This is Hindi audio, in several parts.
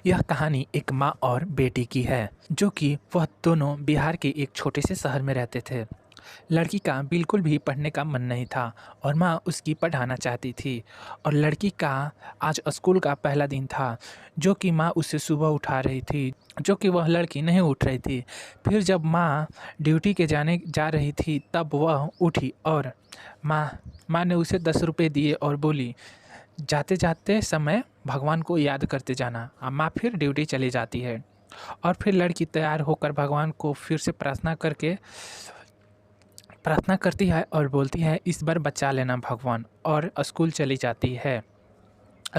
यह कहानी एक माँ और बेटी की है, जो कि वह दोनों बिहार के एक छोटे से शहर में रहते थे। लड़की का बिल्कुल भी पढ़ने का मन नहीं था और माँ उसकी पढ़ाना चाहती थी। और लड़की का आज स्कूल का पहला दिन था, जो कि माँ उसे सुबह उठा रही थी, जो कि वह लड़की नहीं उठ रही थी। फिर जब माँ ड्यूटी के जाने जा रही थी, तब वह उठी और माँ माँ ने उसे 10 रुपये दिए और बोली, जाते जाते समय भगवान को याद करते जाना। माँ फिर ड्यूटी चली जाती है और फिर लड़की तैयार होकर भगवान को फिर से प्रार्थना करती है और बोलती है, इस बार बचा लेना भगवान, और स्कूल चली जाती है।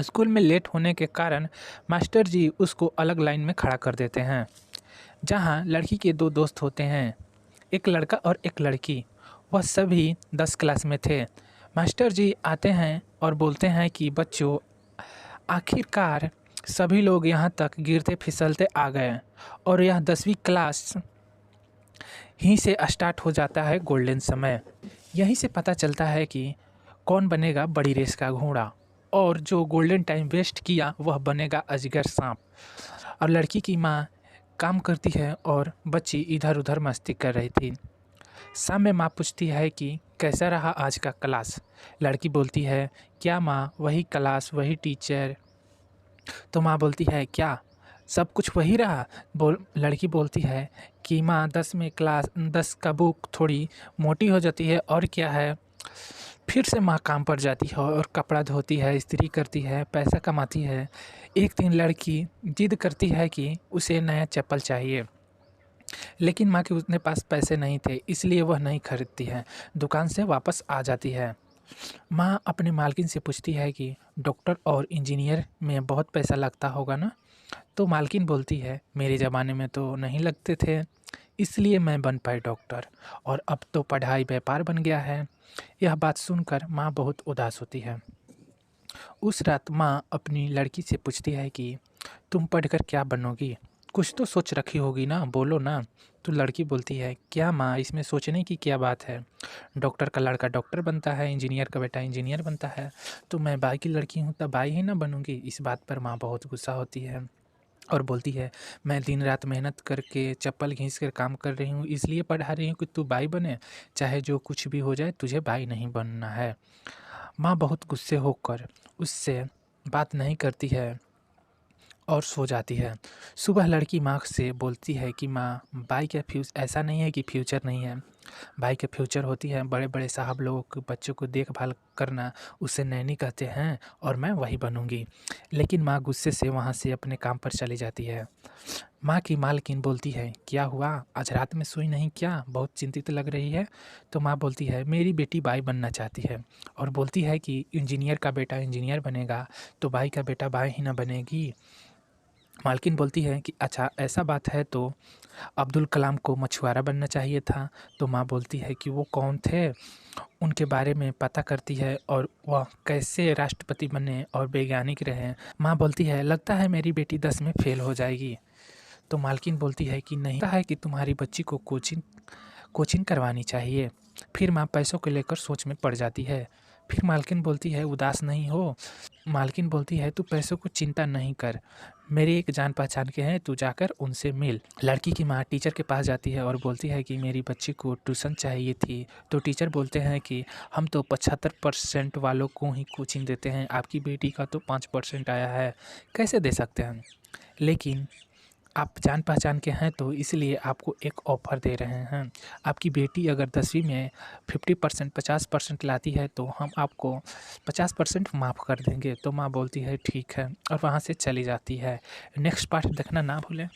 स्कूल में लेट होने के कारण मास्टर जी उसको अलग लाइन में खड़ा कर देते हैं, जहाँ लड़की के दो दोस्त होते हैं, एक लड़का और एक लड़की। वह सभी 10 क्लास में थे। मास्टर जी आते हैं और बोलते हैं कि बच्चों, आखिरकार सभी लोग यहाँ तक गिरते फिसलते आ गए और यह 10वीं क्लास ही से स्टार्ट हो जाता है गोल्डन समय। यहीं से पता चलता है कि कौन बनेगा बड़ी रेस का घोड़ा, और जो गोल्डन टाइम वेस्ट किया वह बनेगा अजगर सांप। और लड़की की माँ काम करती है और बच्ची इधर उधर मस्ती कर रही थी। शाम में माँ पूछती है कि कैसा रहा आज का क्लास। लड़की बोलती है, क्या माँ, वही क्लास वही टीचर। तो माँ बोलती है, क्या सब कुछ वही रहा। लड़की बोलती है कि माँ, 10 का बुक थोड़ी मोटी हो जाती है और क्या है। फिर से माँ काम पर जाती है और कपड़ा धोती है, इस्त्री करती है, पैसा कमाती है। एक दिन लड़की जिद करती है कि उसे नया चप्पल चाहिए, लेकिन माँ के उसने पास पैसे नहीं थे, इसलिए वह नहीं खरीदती है, दुकान से वापस आ जाती है। माँ अपनी मालकिन से पूछती है कि डॉक्टर और इंजीनियर में बहुत पैसा लगता होगा ना। तो मालकिन बोलती है, मेरे ज़माने में तो नहीं लगते थे, इसलिए मैं बन पाई डॉक्टर, और अब तो पढ़ाई व्यापार बन गया है। यह बात सुनकर माँ बहुत उदास होती है। उस रात माँ अपनी लड़की से पूछती है कि तुम पढ़कर क्या बनोगी, कुछ तो सोच रखी होगी ना, बोलो ना। तो लड़की बोलती है, क्या माँ, इसमें सोचने की क्या बात है। डॉक्टर का लड़का डॉक्टर बनता है, इंजीनियर का बेटा इंजीनियर बनता है, तो मैं बाई की लड़की हूँ, तब बाई ही ना बनूंगी। इस बात पर माँ बहुत गुस्सा होती है और बोलती है, मैं दिन रात मेहनत करके चप्पल घिस कर काम कर रही हूँ, इसलिए पढ़ा रही हूँ कि तू बाई बने, चाहे जो कुछ भी हो जाए, तुझे बाई नहीं बनना है। माँ बहुत गुस्से होकर उससे बात नहीं करती है और सो जाती है। सुबह लड़की माँ से बोलती है कि माँ, बाई का ऐसा नहीं है कि फ्यूचर नहीं है, बाई का फ्यूचर होती है बड़े बड़े साहब लोगों के बच्चों को देखभाल करना, उसे नैनी कहते हैं, और मैं वही बनूंगी। लेकिन माँ गुस्से से वहाँ से अपने काम पर चली जाती है। माँ की मालकिन बोलती है, क्या हुआ, आज रात में सोई नहीं क्या, बहुत चिंतित लग रही है। तो माँ बोलती है, मेरी बेटी बाई बनना चाहती है, और बोलती है कि इंजीनियर का बेटा इंजीनियर बनेगा, तो बाई का बेटा बाई ही ना बनेगी। मालकिन बोलती है कि अच्छा ऐसा बात है तो अब्दुल कलाम को मछुआरा बनना चाहिए था। तो माँ बोलती है कि वो कौन थे, उनके बारे में पता करती है और वह कैसे राष्ट्रपति बने और वैज्ञानिक रहे। माँ बोलती है, लगता है मेरी बेटी 10 में फेल हो जाएगी। तो मालकिन बोलती है कि नहीं, लगता है कि तुम्हारी बच्ची को कोचिंग कोचिंग करवानी चाहिए। फिर माँ पैसों को लेकर सोच में पड़ जाती है। फिर मालकिन बोलती है, उदास नहीं हो। मालकिन बोलती है, तू पैसों को चिंता नहीं कर, मेरे एक जान पहचान के हैं, तू जाकर उनसे मिल। लड़की की माँ टीचर के पास जाती है और बोलती है कि मेरी बच्ची को ट्यूशन चाहिए थी। तो टीचर बोलते हैं कि हम तो 75% वालों को ही कोचिंग देते हैं, आपकी बेटी का तो 5% आया है, कैसे दे सकते हैं। लेकिन आप जान पहचान के हैं तो इसलिए आपको एक ऑफ़र दे रहे हैं। आपकी बेटी अगर 10वीं में 50% 50% लाती है तो हम आपको 50% माफ़ कर देंगे। तो माँ बोलती है ठीक है, और वहाँ से चली जाती है। नेक्स्ट पार्ट देखना ना भूलें।